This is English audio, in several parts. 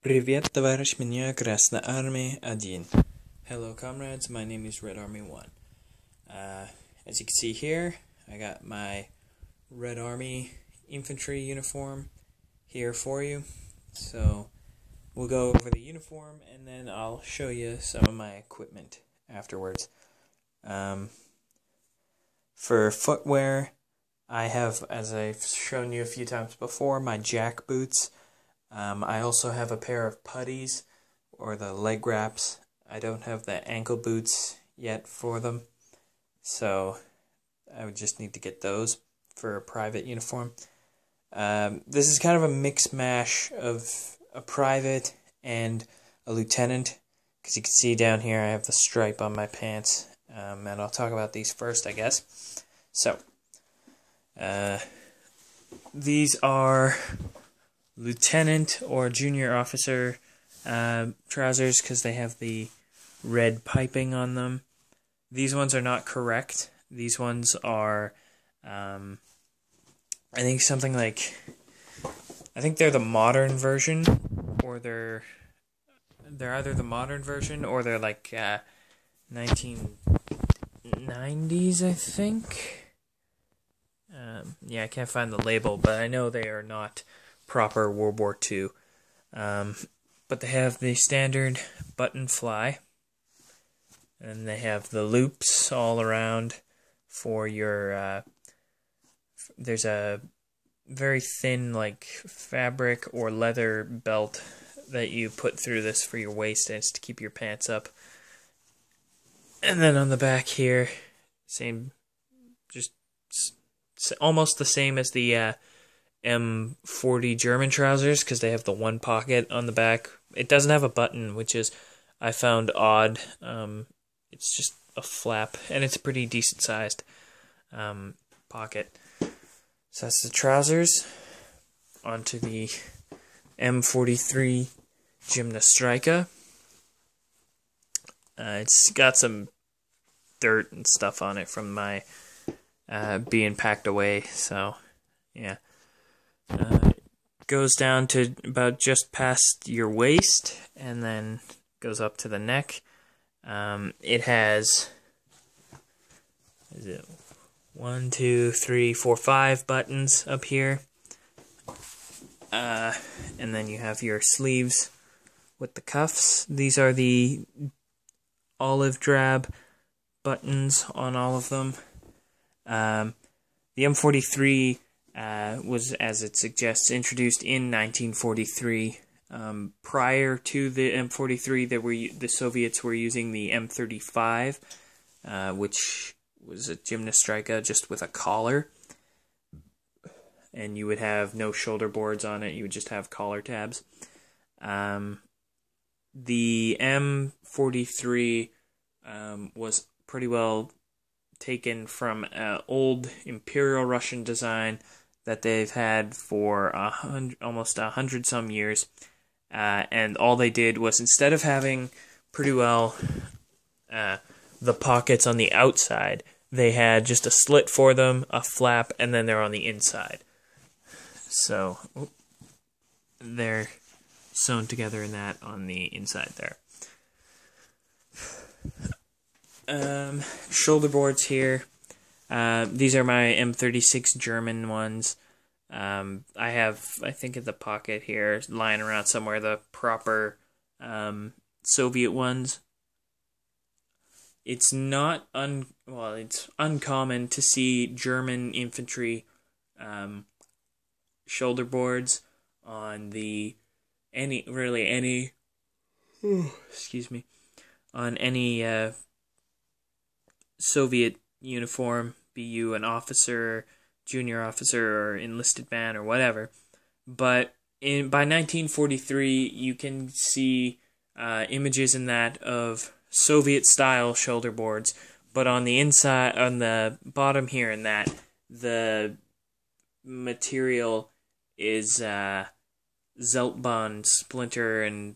Привет, товарищ, меня Красная Армия 1. Hello, comrades, my name is Red Army 1. As you can see here, I got my Red Army infantry uniform here for you. So, we'll go over the uniform and then I'll show you some of my equipment afterwards. For footwear, I have, as I've shown you a few times before, my jack boots. I also have a pair of puttees, or the leg wraps. I don't have the ankle boots yet for them, so I would just need to get those for a private uniform. This is kind of a mix mash of a private and a lieutenant, because you can see down here I have the stripe on my pants, and I'll talk about these first, I guess. So, these are lieutenant or junior officer trousers because they have the red piping on them. These ones are not correct. These ones are, I think something like, I think they're the modern version, or they're either the modern version or they're like 1990s, I think. Yeah, I can't find the label, but I know they are not proper World War II. But they have the standard button fly, and they have the loops all around for your, there's a very thin, like, fabric or leather belt that you put through this for your waist, and it's to keep your pants up. And then on the back here, same, just almost the same as the M40 German trousers, because they have the one pocket on the back. It doesn't have a button, which is, I found odd. It's just a flap, and it's a pretty decent sized pocket. So that's the trousers. Onto the M43 Gymnastrika. It's got some dirt and stuff on it from my being packed away, so yeah. Goes down to about just past your waist, and then goes up to the neck. It has, is it 1, 2, 3, 4, 5 buttons up here. And then you have your sleeves with the cuffs. These are the olive drab buttons on all of them. The M43 was, as it suggests, introduced in 1943. Prior to the M43, the Soviets were using the M35, which was a Gymnastrika just with a collar. And you would have no shoulder boards on it, you would just have collar tabs. The M43 was pretty well taken from an old Imperial Russian design that they've had for almost 100 some years, and all they did was, instead of having pretty well the pockets on the outside, they had just a slit for them, a flap, and then they're on the inside. So they're sewn together in that on the inside there. Shoulder boards here. These are my M36 German ones. I have, I think in the pocket here, lying around somewhere, the proper Soviet ones. It's not it's uncommon to see German infantry shoulder boards on any Soviet uniform, be you an officer, junior officer, or enlisted man, or whatever. But by 1943, you can see images in that of Soviet-style shoulder boards, but on the inside, on the bottom here in that, the material is Zeltbahn, splinter, and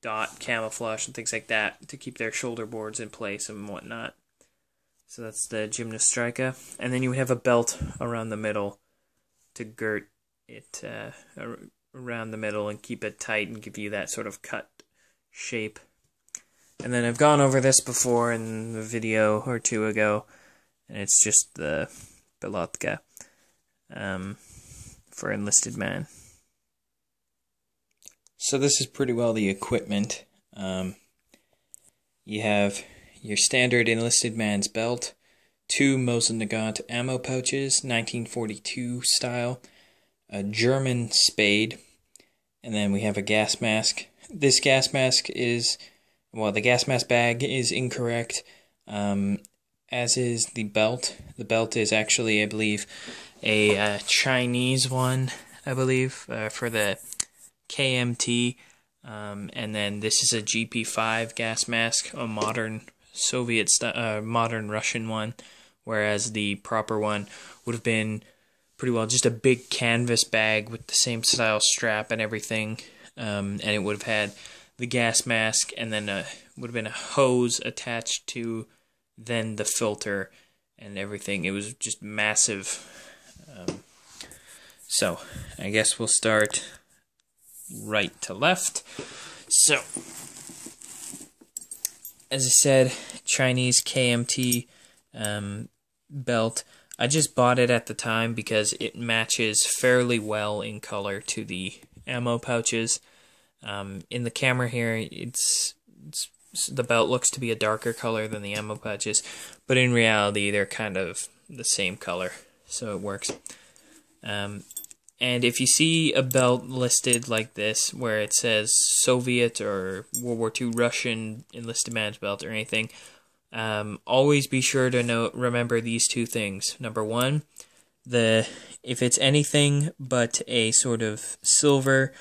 dot camouflage and things like that to keep their shoulder boards in place and whatnot. So that's the Gymnastrika. And then you would have a belt around the middle to girt it, around the middle and keep it tight and give you that sort of cut shape. And then I've gone over this before in the video or two ago, and it's just the Pilotka for enlisted man. So this is pretty well the equipment. You have your standard enlisted man's belt, 2 Mosin-Nagant ammo pouches, 1942 style, a German spade, and then we have a gas mask. This gas mask is, well, the gas mask bag is incorrect, as is the belt. The belt is actually, I believe, a Chinese one, I believe, for the KMT, and then this is a GP5 gas mask, a modern Soviet, modern Russian one, whereas the proper one would have been pretty well just a big canvas bag with the same style strap and everything, and it would have had the gas mask, and then would have been a hose attached to then the filter and everything. It was just massive. So I guess we'll start right to left. So, as I said, Chinese KMT belt. I just bought it at the time because it matches fairly well in color to the ammo pouches. In the camera here, the belt looks to be a darker color than the ammo pouches, but in reality, they're kind of the same color, so it works. And if you see a belt listed like this, where it says Soviet or World War II Russian enlisted man's belt or anything, always be sure to remember these two things. Number one, if it's anything but a sort of silver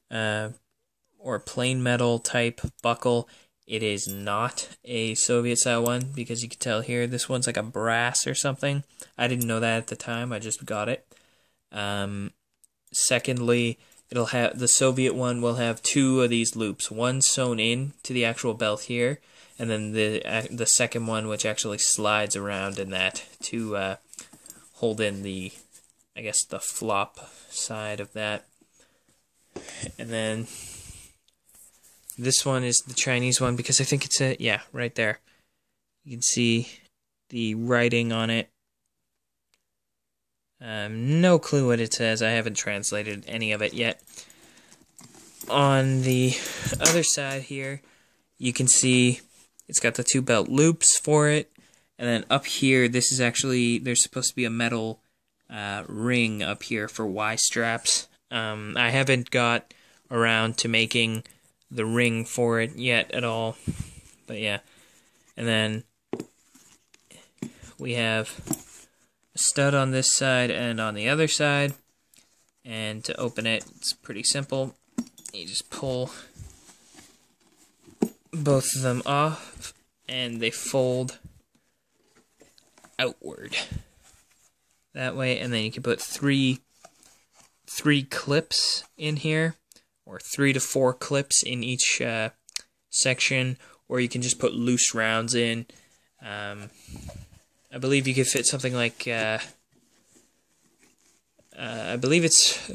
or plain metal type buckle, it is not a Soviet style one, because you can tell here this one's like a brass or something. I didn't know that at the time, I just got it. Secondly, it'll have the Soviet one will have 2 of these loops, one sewn in to the actual belt here, and then the second one, which actually slides around in that to hold in the, I guess, the flop side of that. And then this one is the Chinese one, because I think it's right there. You can see the writing on it. No clue what it says. I haven't translated any of it yet. On the other side here, you can see it's got the 2 belt loops for it. And then up here, this is actually, there's supposed to be a metal ring up here for Y straps. I haven't got around to making the ring for it yet at all. But yeah. And then we have a stud on this side and on the other side, and to open it, it's pretty simple. You just pull both of them off and they fold outward that way, and then you can put three clips in here, or 3 to 4 clips in each section, or you can just put loose rounds in. I believe you could fit something like, I believe it's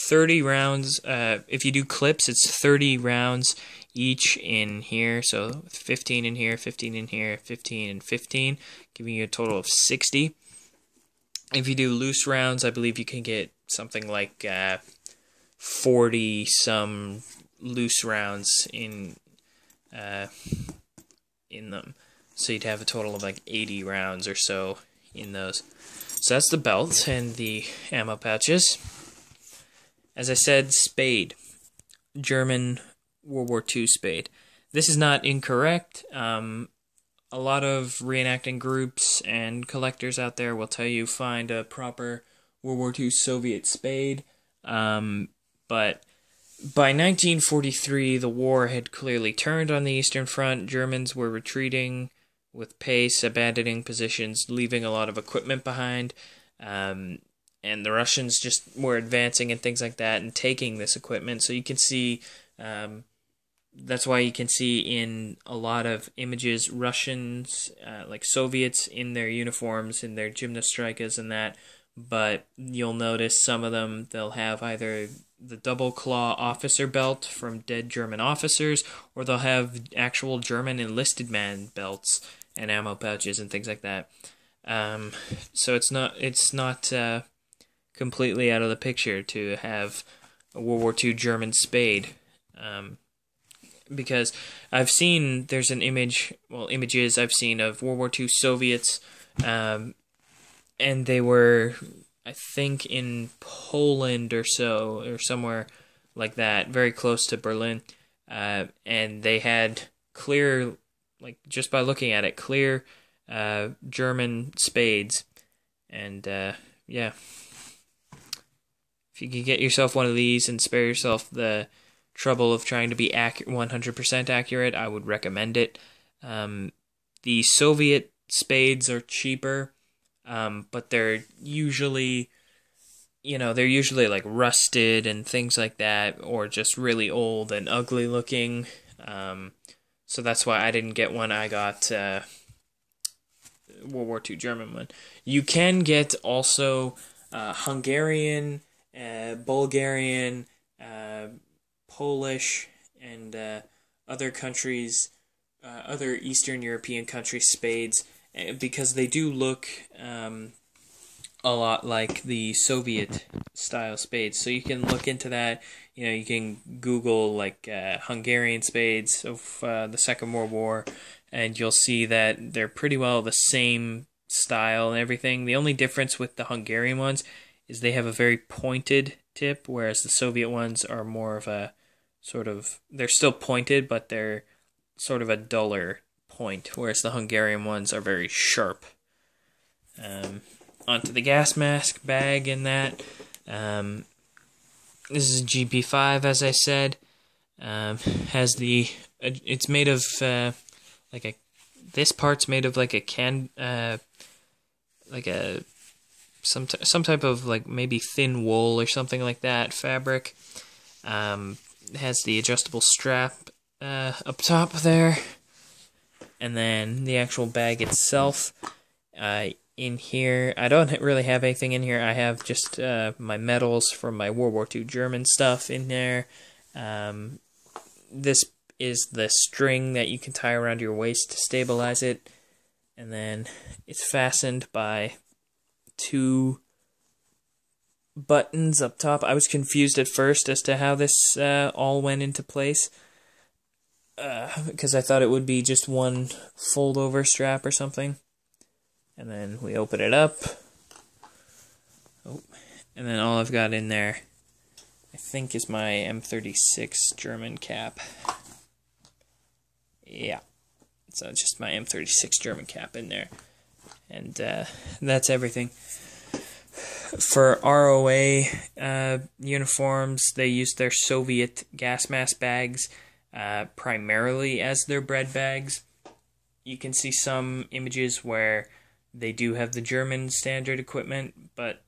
30 rounds. If you do clips, it's 30 rounds each in here. So 15 in here, 15 in here, 15 and 15, giving you a total of 60. If you do loose rounds, I believe you can get something like 40 some loose rounds in them. So you'd have a total of like 80 rounds or so in those. So that's the belt and the ammo pouches. As I said, spade. German World War II spade. This is not incorrect. A lot of reenacting groups and collectors out there will tell you find a proper World War II Soviet spade. But by 1943, the war had clearly turned on the Eastern Front. Germans were retreating with pace, abandoning positions, leaving a lot of equipment behind, and the Russians just were advancing and things like that and taking this equipment. So you can see, that's why you can see in a lot of images Russians, like Soviets in their uniforms, in their gymnastrikas and that, but you'll notice some of them, they'll have either the double claw officer belt from dead German officers, or they'll have actual German enlisted man belts and ammo pouches and things like that. So it's not completely out of the picture to have a World War II German spade. Because I've seen, there's an images I've seen of World War II Soviets, and they were, I think, in Poland or so, or somewhere like that, very close to Berlin, and they had clear, like, just by looking at it, clear German spades, and yeah. If you could get yourself one of these and spare yourself the trouble of trying to be 100% accurate, I would recommend it. The Soviet spades are cheaper, but they're usually, like rusted and things like that, or just really old and ugly looking. So that's why I didn't get one. I got World War II German one. You can get also Hungarian, Bulgarian, Polish, and other countries, other Eastern European countries' spades, because they do look a lot like the Soviet-style spades. So you can look into that. You can Google like Hungarian spades of the Second World War, and you'll see that they're pretty well the same style and everything. The only difference with the Hungarian ones is they have a very pointed tip, whereas the Soviet ones are more of a they're still pointed, but they're sort of a duller point, whereas the Hungarian ones are very sharp. Onto the gas mask bag in that. This is a GP5, as I said. Has the, it's made of this part's made of like a some type of like maybe thin wool or something like that fabric. It has the adjustable strap up top there, and then the actual bag itself. In here, I don't really have anything in here. I have just my medals from my World War II German stuff in there. This is the string that you can tie around your waist to stabilize it, and then it's fastened by 2 buttons up top. I was confused at first as to how this all went into place, because I thought it would be just one fold-over strap or something. And then we open it up. Oh, and then all I've got in there, I think, is my M36 German cap. Yeah, so just my M36 German cap in there. And that's everything. For ROA uniforms, they use their Soviet gas mask bags primarily as their bread bags. You can see some images where they do have the German standard equipment, but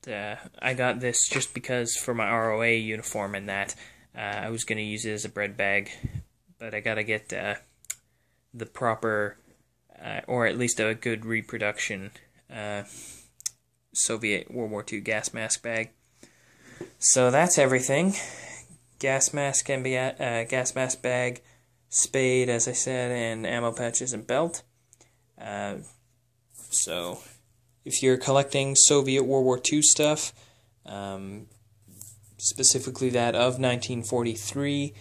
I got this just because for my ROA uniform and that, I was going to use it as a bread bag, but I got to get the proper, or at least a good reproduction, Soviet World War II gas mask bag. So that's everything. Gas mask gas mask bag, spade, as I said, and ammo pouches and belt. So, if you're collecting Soviet World War II stuff, specifically that of 1943,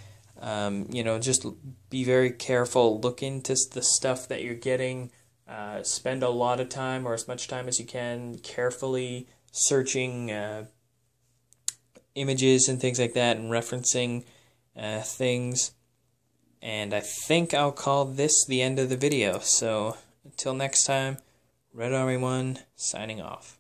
just be very careful. Look into the stuff that you're getting. Spend a lot of time, or as much time as you can, carefully searching images and things like that, and referencing things. And I think I'll call this the end of the video. So, until next time, Red Army 1, signing off.